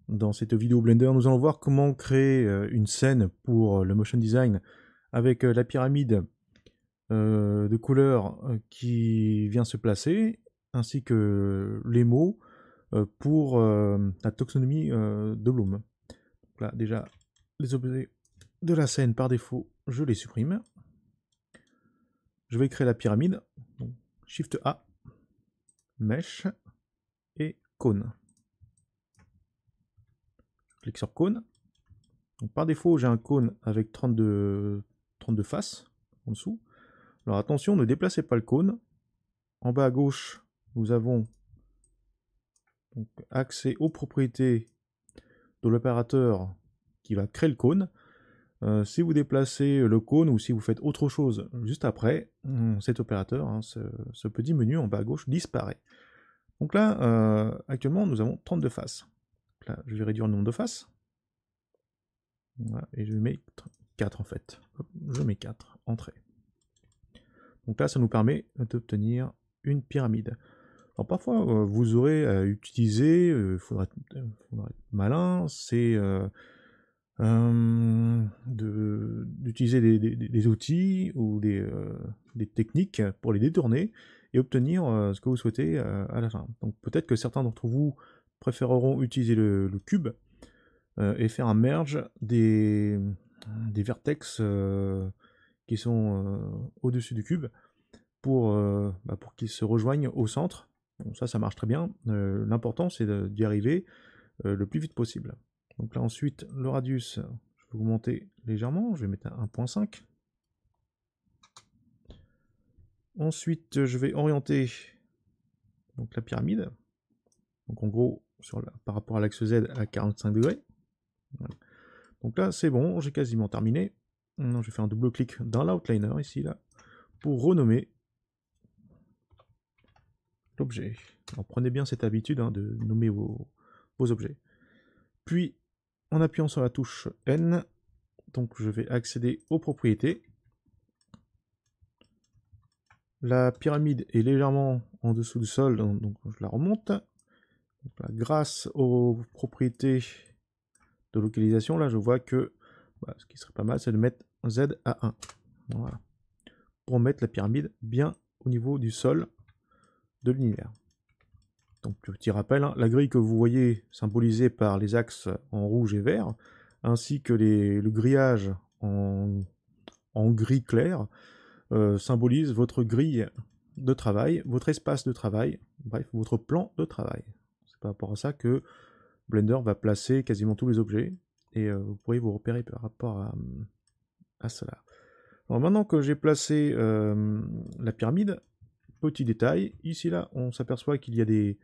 Dans cette vidéo Blender, nous allons voir comment créer une scène pour le motion design avec la pyramide de couleurs qui vient se placer, ainsi que les mots pour la taxonomie de Bloom. Donc là, déjà, les objets de la scène par défaut, je les supprime. Je vais créer la pyramide. Donc, Shift A, Mesh et Cône. Je clique sur Cône. Donc, par défaut, j'ai un cône avec 32 faces en dessous. Alors attention, ne déplacez pas le cône. En bas à gauche, nous avons donc accès aux propriétés de l'opérateur qui va créer le cône. Si vous déplacez le cône ou si vous faites autre chose juste après, cet opérateur, ce petit menu en bas à gauche disparaît. Donc là, actuellement, nous avons 32 faces. Donc là, je vais réduire le nombre de faces. Voilà, et je vais mettre 4 en fait. Hop, je mets 4, entrée. Donc là, ça nous permet d'obtenir une pyramide. Alors parfois, vous aurez à utiliser, il faudra être malin, c'est d'utiliser des outils ou des techniques pour les détourner et obtenir ce que vous souhaitez à la fin. Donc peut-être que certains d'entre vous préféreront utiliser le cube et faire un merge des vertex qui sont au-dessus du cube pour qu'ils se rejoignent au centre. Bon, ça marche très bien. L'important, c'est d'y arriver le plus vite possible. Donc là, ensuite, le radius, je vais augmenter légèrement. Je vais mettre à 1.5. Ensuite, je vais orienter donc, la pyramide. Donc en gros, par rapport à l'axe Z à 45 degrés. Voilà. Donc là, c'est bon, j'ai quasiment terminé. Maintenant, je vais faire un double clic dans l'outliner ici, là, pour renommer l'objet. Alors prenez bien cette habitude de nommer vos objets. Puis, en appuyant sur la touche N, donc je vais accéder aux propriétés. La pyramide est légèrement en dessous du sol, donc je la remonte. Donc là, grâce aux propriétés de localisation, là je vois que ce qui serait pas mal, c'est de mettre Z à 1. Voilà. Pour mettre la pyramide bien au niveau du sol de l'univers. Donc petit rappel, la grille que vous voyez symbolisée par les axes en rouge et vert, ainsi que le grillage en gris clair, symbolise votre grille de travail, votre espace de travail, bref, votre plan de travail. C'est par rapport à ça que Blender va placer quasiment tous les objets, et vous pourrez vous repérer par rapport à cela. Alors maintenant que j'ai placé la pyramide, petit détail, ici là, on s'aperçoit qu'il y a des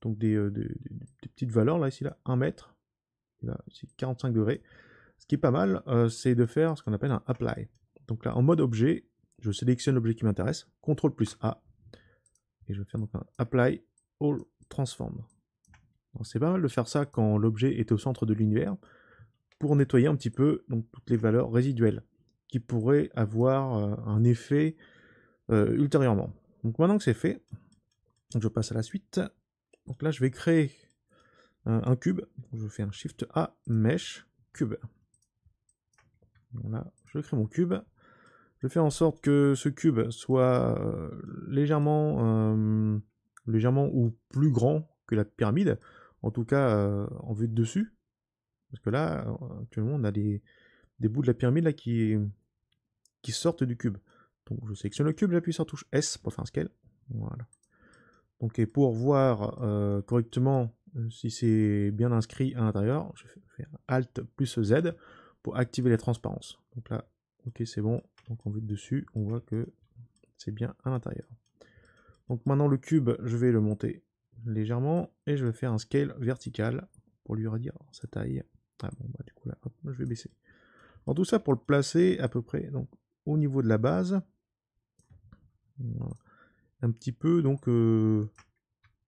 petites valeurs, là, ici là, 1 mètre, là, ici 45 degrés. Ce qui est pas mal, c'est de faire ce qu'on appelle un apply. Donc là, en mode objet, je sélectionne l'objet qui m'intéresse, CTRL plus A, et je vais faire donc un apply all transform. C'est pas mal de faire ça quand l'objet est au centre de l'univers, pour nettoyer un petit peu donc, toutes les valeurs résiduelles qui pourraient avoir un effet ultérieurement. Donc maintenant que c'est fait, je passe à la suite. Donc là, je vais créer un cube. Je fais un Shift A, Mesh, Cube. Voilà, je crée mon cube. Je fais en sorte que ce cube soit légèrement ou plus grand que la pyramide, en tout cas en vue de dessus. Parce que là, actuellement, on a des bouts de la pyramide là, qui sortent du cube. Donc je sélectionne le cube, j'appuie sur la touche S pour faire un scale. Voilà. Donc et pour voir correctement si c'est bien inscrit à l'intérieur, je vais faire Alt plus Z pour activer les transparences. Donc là, ok, c'est bon. Donc on vue de dessus, on voit que c'est bien à l'intérieur. Donc maintenant le cube, je vais le monter légèrement et je vais faire un scale vertical pour lui redire sa taille. Ah bon, bah du coup là, hop, je vais baisser. Alors tout ça pour le placer à peu près donc, au niveau de la base. Voilà. Un petit peu donc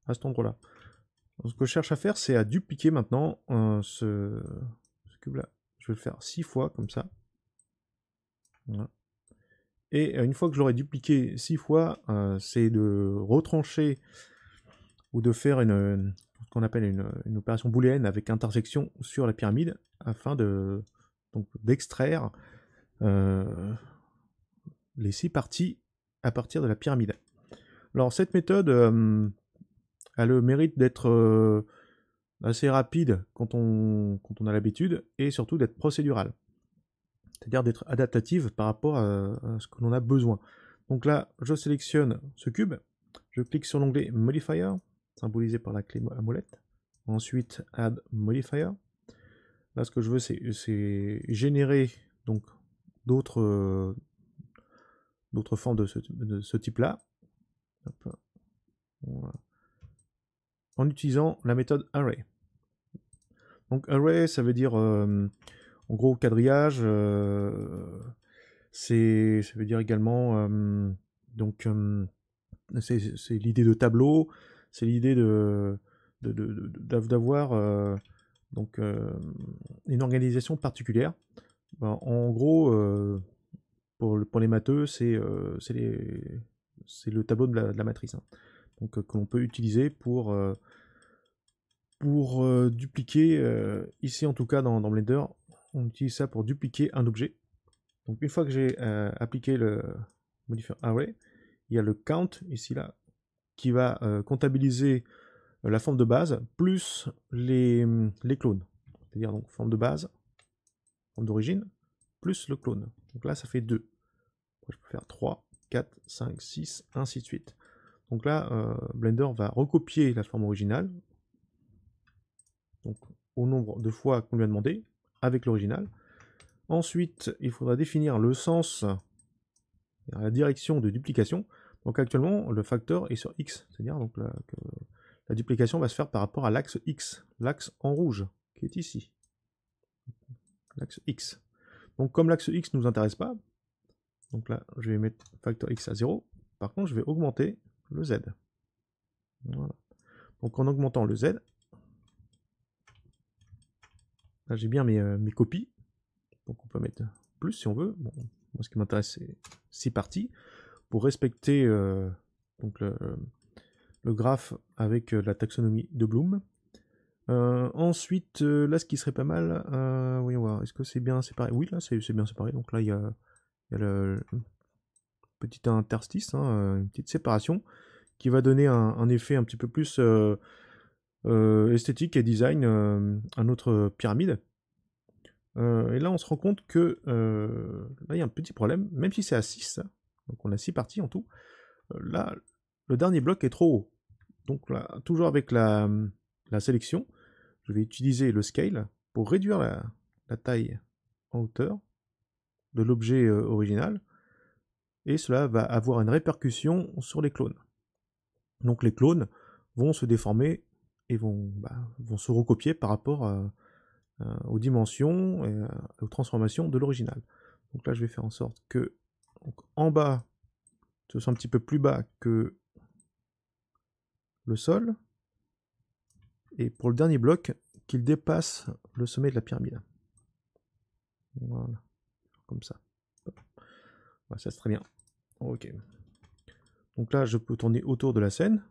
à cet endroit-là. Ce que je cherche à faire, c'est à dupliquer maintenant ce cube-là. Je vais le faire 6 fois comme ça. Voilà. Et une fois que je l'aurai dupliqué 6 fois, c'est de retrancher ou de faire ce qu'on appelle une opération booléenne avec intersection sur la pyramide afin d'extraire les 6 parties à partir de la pyramide. Alors cette méthode a le mérite d'être assez rapide quand on a l'habitude et surtout d'être procédurale. C'est-à-dire d'être adaptative par rapport à ce que l'on a besoin. Donc là, je sélectionne ce cube, je clique sur l'onglet Modifier, symbolisé par la clé à molette. Ensuite, Add Modifier. Là, ce que je veux, c'est générer donc d'autres formes de ce type-là. Voilà. En utilisant la méthode Array. Donc Array, ça veut dire en gros quadrillage. Ça veut dire également c'est l'idée de tableau, c'est l'idée d'avoir une organisation particulière. Ben, en gros, pour les matheux, c'est le tableau de la matrice, hein. Donc que l'on peut utiliser pour dupliquer, ici en tout cas dans Blender, on utilise ça pour dupliquer un objet. Donc une fois que j'ai appliqué le modifier array, il y a le count ici là qui va comptabiliser la forme de base plus les clones. C'est-à-dire donc forme de base, forme d'origine, plus le clone. Donc là ça fait 2. Je peux faire 3, 4, 5, 6, ainsi de suite. Donc là, Blender va recopier la forme originale, donc au nombre de fois qu'on lui a demandé, avec l'original. Ensuite, il faudra définir le sens, la direction de duplication. Donc actuellement, le facteur est sur X, c'est-à-dire donc que la duplication va se faire par rapport à l'axe X, l'axe en rouge, qui est ici. L'axe X. Donc comme l'axe X ne nous intéresse pas, donc là, je vais mettre facteur X à 0. Par contre, je vais augmenter le Z. Voilà. Donc en augmentant le Z, là j'ai bien mes copies. Donc on peut mettre plus si on veut. Bon, moi ce qui m'intéresse c'est 6 parties pour respecter donc le graphe avec la taxonomie de Bloom. Ensuite, là ce qui serait pas mal, voyons voir, est-ce que c'est bien séparé? Oui, là c'est bien séparé. Donc là il y a le petit interstice, hein, une petite séparation qui va donner un effet un petit peu plus esthétique et design à notre pyramide. Et là, on se rend compte que là, il y a un petit problème, même si c'est à 6, donc on a 6 parties en tout, là, le dernier bloc est trop haut. Donc là, toujours avec la sélection, je vais utiliser le scale pour réduire la taille en hauteur de l'objet original, et cela va avoir une répercussion sur les clones. Donc les clones vont se déformer et vont se recopier par rapport aux dimensions et aux transformations de l'original. Donc là, je vais faire en sorte que en bas, ce soit un petit peu plus bas que le sol, et pour le dernier bloc, qu'il dépasse le sommet de la pyramide. Voilà, comme ça. Voilà, ça c'est très bien. Ok. Donc là, je peux tourner autour de la scène.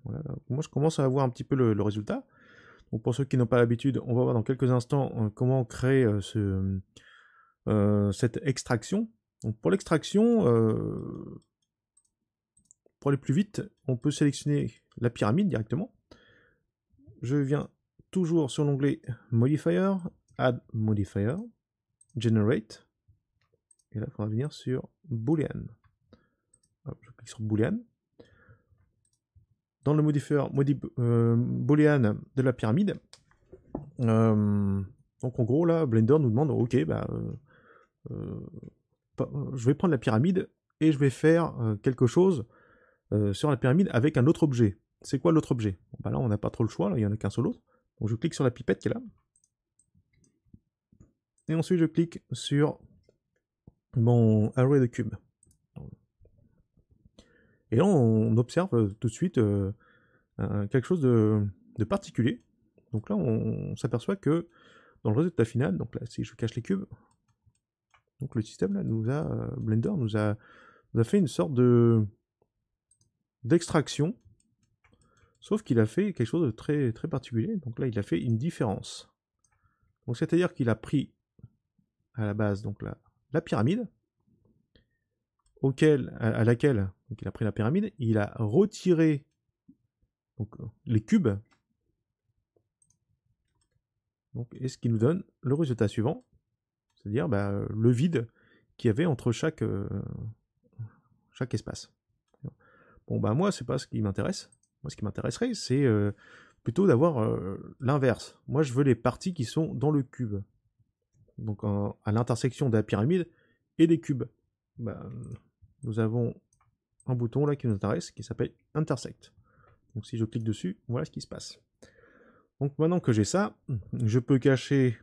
Voilà. Moi, je commence à avoir un petit peu le résultat. Donc pour ceux qui n'ont pas l'habitude, on va voir dans quelques instants comment créer cette extraction. Donc pour l'extraction, pour aller plus vite, on peut sélectionner la pyramide directement. Je viens toujours sur l'onglet Modifier, Add Modifier, Generate, et là il faudra venir sur Boolean. Hop, je clique sur Boolean. Dans le modifier Boolean de la pyramide, donc en gros là, Blender nous demande, ok, je vais prendre la pyramide et je vais faire quelque chose sur la pyramide avec un autre objet. C'est quoi l'autre objet? Bon, là, on n'a pas trop le choix, là, il n'y en a qu'un seul autre. Donc je clique sur la pipette qui est là. Et ensuite, je clique sur mon array de cubes. Et là, on observe tout de suite quelque chose de particulier. Donc là, on s'aperçoit que dans le résultat final, donc là, si je cache les cubes, donc le système là Blender nous a fait une sorte d'extraction Sauf qu'il a fait quelque chose de très, très particulier. Donc là, il a fait une différence. Donc c'est-à-dire qu'il a pris à la base donc la pyramide, à laquelle donc il a pris la pyramide, il a retiré donc, les cubes, donc, et ce qui nous donne le résultat suivant, c'est-à-dire le vide qu'il y avait entre chaque espace. Bon, moi, c'est pas ce qui m'intéresse. Moi, ce qui m'intéresserait, c'est plutôt d'avoir l'inverse. Moi, je veux les parties qui sont dans le cube. Donc, à l'intersection de la pyramide et des cubes. Nous avons un bouton là qui nous intéresse, qui s'appelle Intersect. Donc, si je clique dessus, voilà ce qui se passe. Donc, maintenant que j'ai ça, je peux cacher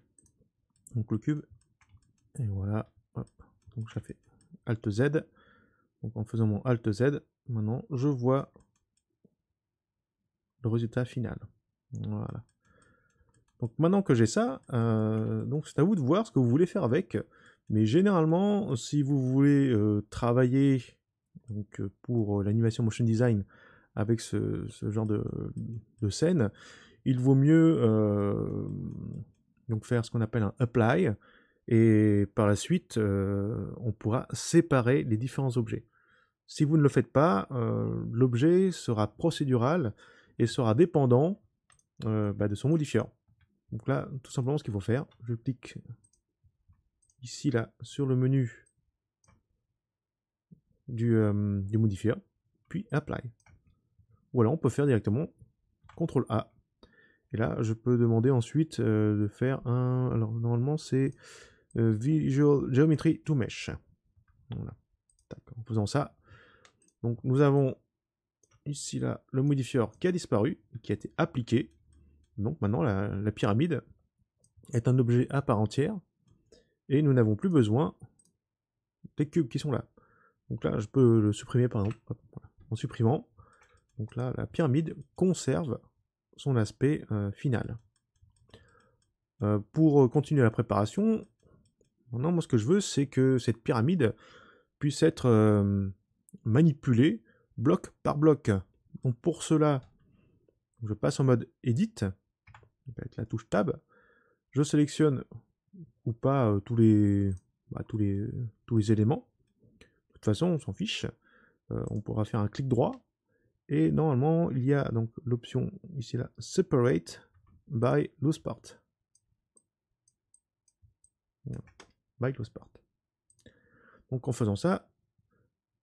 donc, le cube. Et voilà. Hop. Donc, je fais Alt Z. Donc, en faisant mon Alt Z, maintenant, je vois le résultat final. Voilà. Donc maintenant que j'ai ça, donc c'est à vous de voir ce que vous voulez faire avec. Mais généralement, si vous voulez travailler donc, pour l'animation motion design avec ce genre de scène, il vaut mieux donc faire ce qu'on appelle un apply. Et par la suite, on pourra séparer les différents objets. Si vous ne le faites pas, l'objet sera procédural et sera dépendant de son modifieur. Donc là, tout simplement, ce qu'il faut faire, je clique ici, là, sur le menu du modifieur, puis Apply. Ou alors, on peut faire directement CTRL A. Et là, je peux demander ensuite de faire un... Alors, normalement, c'est Visual Geometry to Mesh. Voilà. En faisant ça, donc nous avons ici, là, le modifieur qui a disparu, qui a été appliqué. Donc maintenant, la pyramide est un objet à part entière. Et nous n'avons plus besoin des cubes qui sont là. Donc là, je peux le supprimer par exemple, en supprimant. Donc là, la pyramide conserve son aspect final. Pour continuer la préparation, maintenant, moi ce que je veux, c'est que cette pyramide puisse être manipulée bloc par bloc. Donc pour cela, je passe en mode Edit, avec la touche Tab. Je sélectionne ou pas tous les éléments. De toute façon, on s'en fiche. On pourra faire un clic droit. Et normalement, il y a donc l'option ici là, Separate by Loose Part. By Loose Part. Donc en faisant ça,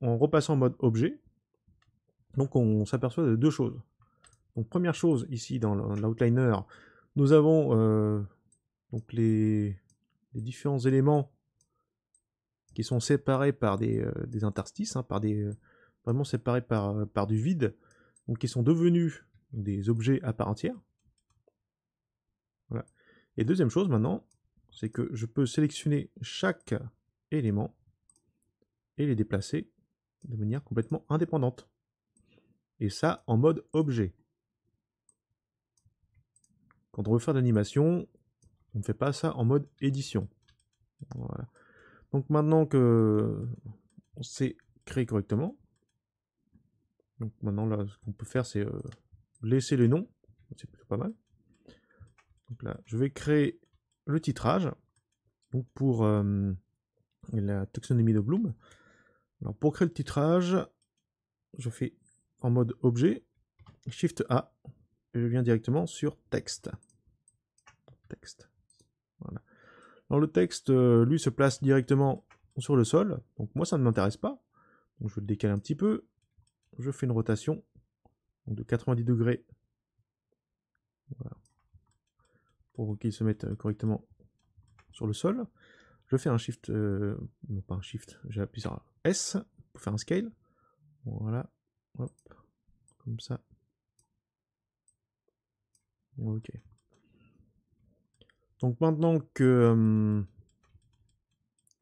en repassant en mode objet, donc on s'aperçoit de deux choses. Donc première chose, ici dans l'outliner, nous avons donc les différents éléments qui sont séparés par des interstices, hein, vraiment séparés par du vide, donc qui sont devenus des objets à part entière. Voilà. Et deuxième chose maintenant, c'est que je peux sélectionner chaque élément et les déplacer de manière complètement indépendante. Et ça en mode objet. Quand on veut faire de l'animation, on ne fait pas ça en mode édition. Voilà. Donc maintenant que on s'est créé correctement, donc maintenant là, ce qu'on peut faire, c'est laisser les noms, c'est plutôt pas mal. Donc là, je vais créer le titrage, donc pour la taxonomie de Bloom. Alors pour créer le titrage, je fais en mode objet, Shift A, et je viens directement sur texte. Texte. Voilà. Alors le texte, lui, se place directement sur le sol, donc moi ça ne m'intéresse pas. Donc je le décale un petit peu, je fais une rotation de 90 degrés, voilà, pour qu'il se mette correctement sur le sol. Je fais un shift, non pas un shift, j'appuie sur S pour faire un scale. Voilà, hop, comme ça. Ok. Donc maintenant que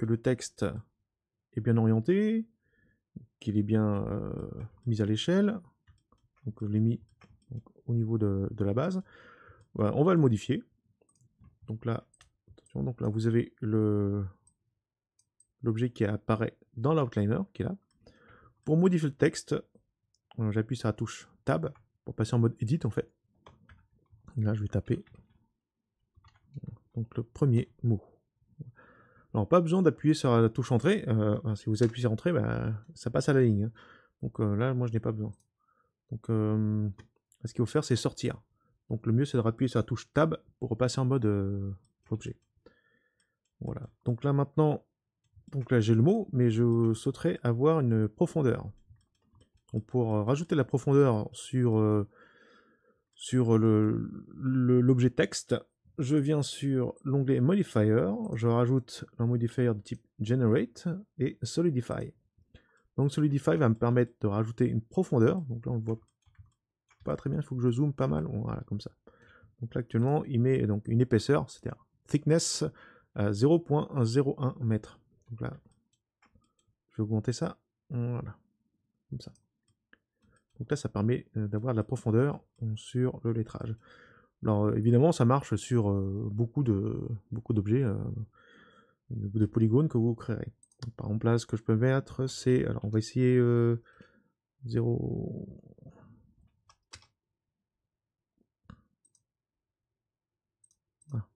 le texte est bien orienté, qu'il est bien mis à l'échelle, donc je l'ai mis donc, au niveau de la base, voilà, on va le modifier. Donc là, attention, donc là vous avez l'objet qui apparaît dans l'outliner, qui est là. Pour modifier le texte, j'appuie sur la touche Tab, pour passer en mode edit en fait. Là, je vais taper donc le premier mot. Alors, pas besoin d'appuyer sur la touche entrée. Si vous appuyez sur entrée, bah, ça passe à la ligne. Donc là, moi, je n'ai pas besoin. Donc, ce qu'il faut faire, c'est sortir. Donc, le mieux, c'est de appuyer sur la touche Tab pour repasser en mode objet. Voilà. Donc là, maintenant, j'ai le mot, mais je souhaiterais avoir une profondeur. Donc, pour rajouter la profondeur sur l'objet texte, je viens sur l'onglet Modifier, je rajoute un modifier de type Generate et Solidify. Donc Solidify va me permettre de rajouter une profondeur. Donc là on le voit pas très bien, il faut que je zoome pas mal. Voilà, comme ça. Donc là actuellement il met donc une épaisseur, c'est-à-dire thickness à 0.01 mètres. Donc là je vais augmenter ça. Voilà, comme ça. Donc là ça permet d'avoir de la profondeur sur le lettrage. Alors évidemment ça marche sur beaucoup d'objets, de polygones que vous créerez. Donc, par exemple là ce que je peux mettre c'est, alors on va essayer 0. Ah.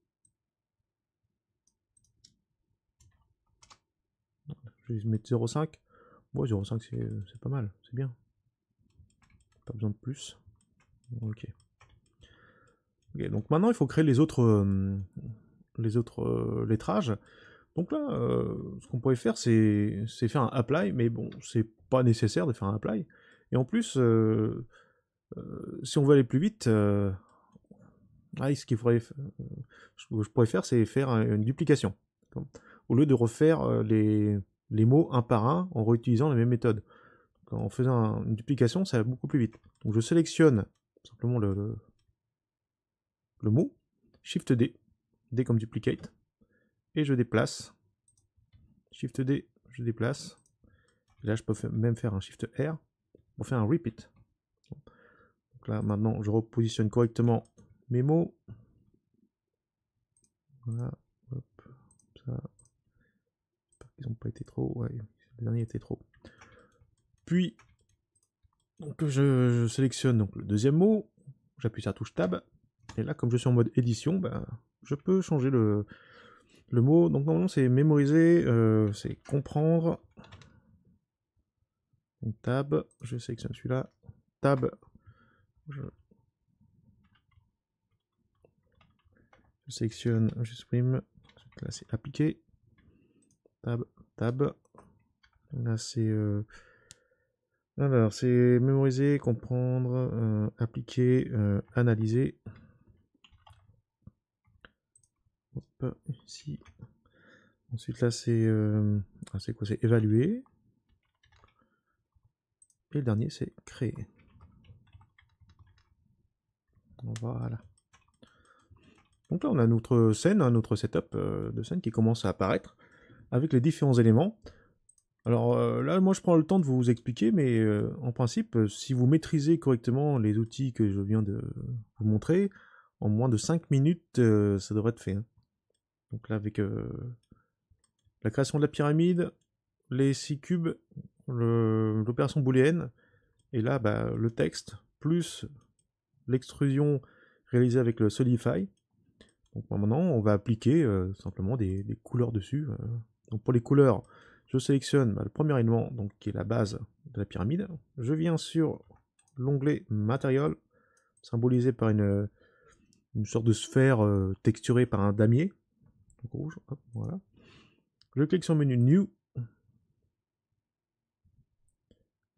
Je vais mettre 0,5. Bon 0,5 c'est pas mal, c'est bien. Pas besoin de plus. Ok. Ok, donc maintenant il faut créer les autres lettrages. Donc là, ce qu'on pourrait faire, c'est faire un apply, mais bon, c'est pas nécessaire de faire un apply. Et en plus, si on veut aller plus vite, ce qu'il faudrait, je pourrais faire, c'est faire une duplication. Au lieu de refaire les mots un par un en réutilisant la même méthode. Donc, en faisant une duplication, ça va beaucoup plus vite. Donc je sélectionne simplement le mot, Shift D, D comme duplicate, et je déplace. Shift D, je déplace. Et là, je peux même faire un Shift R pour faire un repeat. Donc là, maintenant, je repositionne correctement mes mots. Voilà, hop, ça. J'espère qu'ils n'ont pas été trop. Ouais, le dernier était trop. Puis, donc, je sélectionne donc, le deuxième mot. J'appuie sur la touche Tab. Et là, comme je suis en mode édition, ben, je peux changer le mot. Donc, normalement, c'est mémoriser, c'est comprendre. Donc, Tab, je sélectionne celui-là. Tab, je sélectionne, je supprime. Là, c'est appliquer. Tab, Tab. Là, c'est. Alors, c'est mémoriser, comprendre, appliquer, analyser. Hop, ici. Ensuite, là, c'est quoi? C'est évaluer. Et le dernier, c'est créer. Voilà. Donc là, on a notre scène, notre setup de scène qui commence à apparaître avec les différents éléments. Alors là, moi, je prends le temps de vous expliquer, mais en principe, si vous maîtrisez correctement les outils que je viens de vous montrer, en moins de 5 minutes, ça devrait être fait. Hein. Donc là, avec la création de la pyramide, les 6 cubes, l'opération booléenne, et là, bah, le texte, plus l'extrusion réalisée avec le Solidify. Donc maintenant, on va appliquer simplement des couleurs dessus. Donc pour les couleurs, je sélectionne le premier élément, donc, qui est la base de la pyramide. Je viens sur l'onglet Material, symbolisé par une sorte de sphère texturée par un damier. Donc rouge, hop, voilà. Je clique sur le menu New.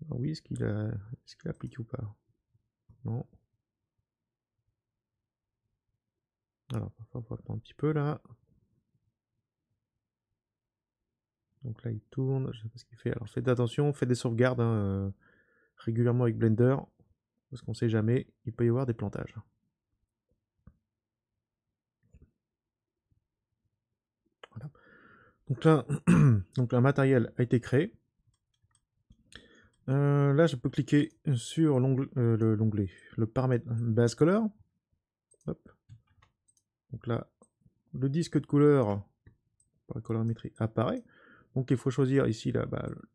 Alors oui, est-ce qu'il a appliqué ou pas? Non. Alors, on va attendre un petit peu là. Donc là, il tourne, je sais pas ce qu'il fait. Alors faites attention, faites des sauvegardes hein, régulièrement avec Blender, parce qu'on sait jamais, il peut y avoir des plantages. Voilà. Donc là, donc un matériel a été créé. Là, je peux cliquer sur l'onglet, le paramètre base color. Hop. Donc là, le disque de couleur par la colorimétrie apparaît. Donc il faut choisir ici là,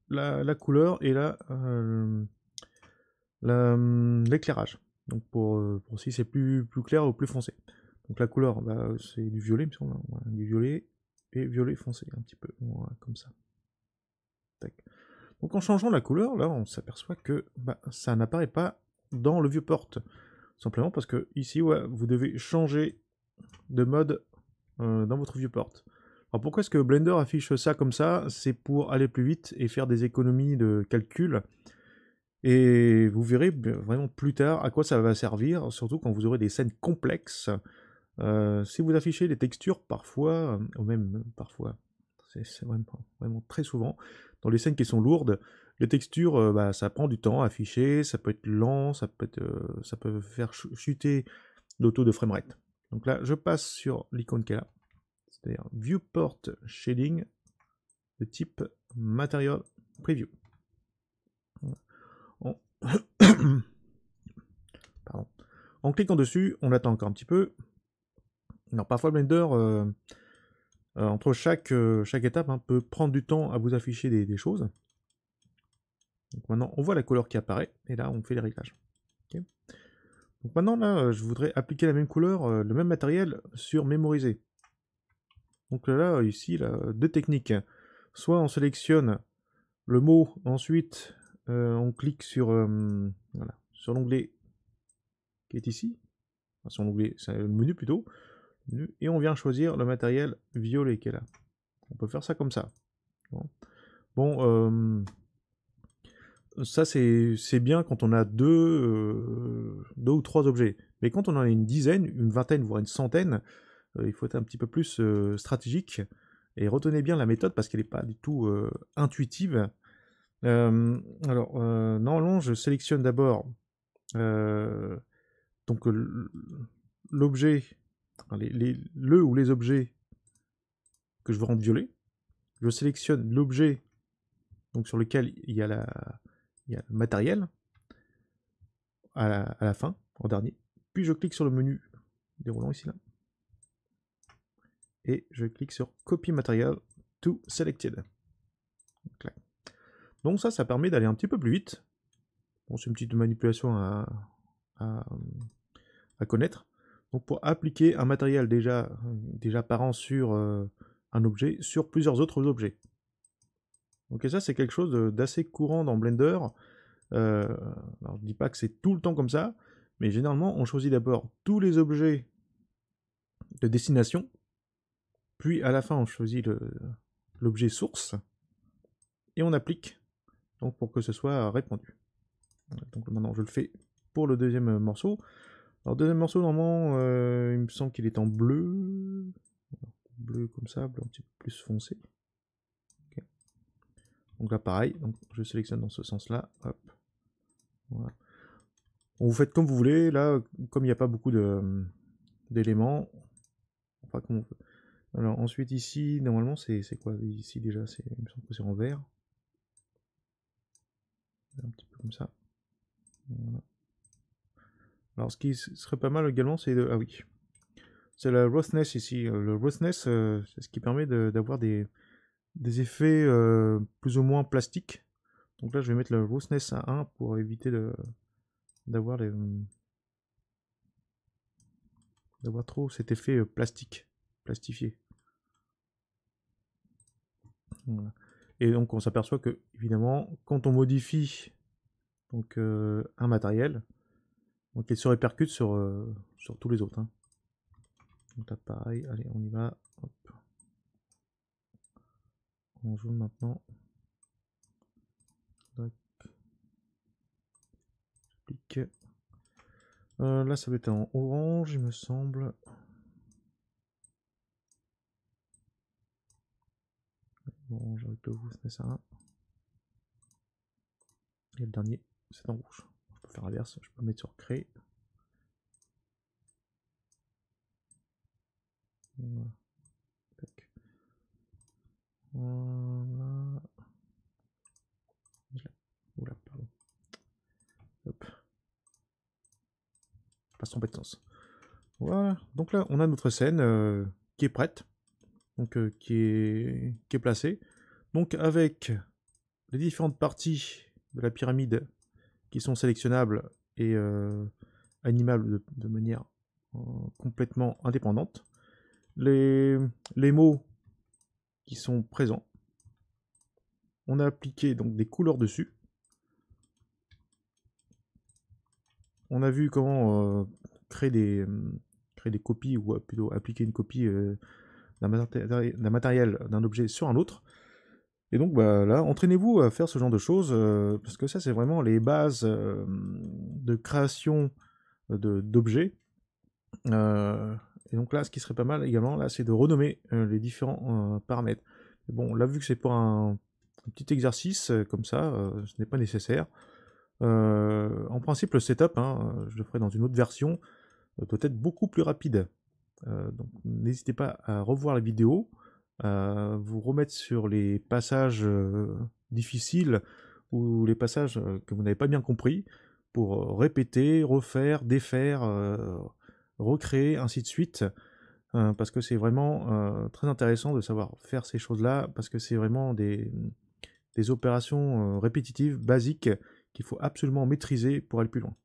la couleur et là l'éclairage. Donc pour si c'est plus clair ou plus foncé. Donc la couleur, bah, c'est du violet, il me semble. Hein. Voilà, du violet et violet foncé, un petit peu. Voilà, comme ça. Tac. Donc en changeant la couleur, là, on s'aperçoit que bah, ça n'apparaît pas dans le viewport. Simplement parce que ici, ouais, vous devez changer de mode dans votre viewport. Alors pourquoi est-ce que Blender affiche ça comme ça? C'est pour aller plus vite et faire des économies de calcul. Et vous verrez vraiment plus tard à quoi ça va servir, surtout quand vous aurez des scènes complexes. Si vous affichez des textures parfois, ou même parfois, c'est vraiment très souvent, dans les scènes qui sont lourdes, les textures, bah, ça prend du temps à afficher, ça peut être lent, ça peut faire chuter le taux de framerate. Donc là, je passe sur l'icône qui est là, c'est-à-dire Viewport Shading de type Material Preview. Pardon. En cliquant dessus, on attend encore un petit peu. Alors parfois Blender, entre chaque étape, hein, peut prendre du temps à vous afficher des choses. Donc maintenant, on voit la couleur qui apparaît, et là, on fait les réglages. Okay. Donc maintenant, là, je voudrais appliquer la même couleur, le même matériel sur mémoriser. Donc là, ici, là, deux techniques. Soit on sélectionne le mot, ensuite on clique sur, voilà, sur l'onglet qui est ici. Enfin, sur l'onglet, c'est le menu plutôt. Et on vient choisir le matériel violet qui est là. On peut faire ça comme ça. Bon, ça c'est bien quand on a deux ou trois objets. Mais quand on en a une dizaine, une vingtaine, voire une centaine, il faut être un petit peu plus stratégique. Et retenez bien la méthode parce qu'elle n'est pas du tout intuitive. Normalement, je sélectionne d'abord donc l'objet, le ou les objets que je veux rendre violet. Je sélectionne l'objet donc sur lequel il y a le matériel à la fin, en dernier. Puis je clique sur le menu déroulant ici là. Et je clique sur Copy Material to Selected. Donc ça permet d'aller un petit peu plus vite. Bon, c'est une petite manipulation à connaître. Donc pour appliquer un matériel déjà apparent sur un objet, sur plusieurs autres objets. Donc et ça c'est quelque chose d'assez courant dans Blender. Alors je dis pas que c'est tout le temps comme ça, mais généralement on choisit d'abord tous les objets de destination, puis à la fin on choisit l'objet source, et on applique donc pour que ce soit répandu. Donc maintenant je le fais pour le deuxième morceau. Alors deuxième morceau normalement il me semble qu'il est en bleu. Bleu comme ça, bleu un petit peu plus foncé. Okay. Donc là pareil, donc je sélectionne dans ce sens là, hop. Voilà. Bon, vous faites comme vous voulez, là comme il n'y a pas beaucoup d'éléments, enfin comme on veut. Alors ensuite ici, normalement c'est quoi ici déjà, il me semble que c'est en vert. Un petit peu comme ça. Voilà. Alors ce qui serait pas mal également, c'est ah oui, c'est la roughness ici. Le roughness, c'est ce qui permet d'avoir des effets plus ou moins plastiques. Donc là je vais mettre le roughness à 1 pour éviter d'avoir trop cet effet plastique, plastifié. Voilà. Et donc on s'aperçoit que évidemment quand on modifie donc un matériel, donc il se répercute sur tous les autres. Hein. Donc là pareil, allez on y va. Hop. On joue maintenant. Clique. Là ça va être en orange il me semble. Orange avec le roughness à 1. Et le dernier c'est en rouge. Je peux faire l'inverse, je peux mettre sur créer. Voilà. Tac. Voilà. Oula, pardon. Hop. Passe trompé de sens. Voilà. Donc là, on a notre scène qui est prête. Donc qui est placée. Donc avec les différentes parties de la pyramide qui sont sélectionnables et animables de manière complètement indépendante. Les mots qui sont présents. On a appliqué donc des couleurs dessus. On a vu comment créer des copies, ou plutôt appliquer une copie d'un matériel, d'un objet sur un autre. Et donc bah, là, entraînez-vous à faire ce genre de choses, parce que ça c'est vraiment les bases de création d'objets. Et donc là, ce qui serait pas mal également, là, c'est de renommer les différents paramètres. Mais bon, là, vu que c'est pour un petit exercice comme ça, ce n'est pas nécessaire. En principe, le setup, hein, je le ferai dans une autre version, doit être beaucoup plus rapide. Donc n'hésitez pas à revoir la vidéo, à vous remettre sur les passages difficiles ou les passages que vous n'avez pas bien compris pour répéter, refaire, défaire, recréer, ainsi de suite. Parce que c'est vraiment très intéressant de savoir faire ces choses-là, parce que c'est vraiment des opérations répétitives, basiques, qu'il faut absolument maîtriser pour aller plus loin.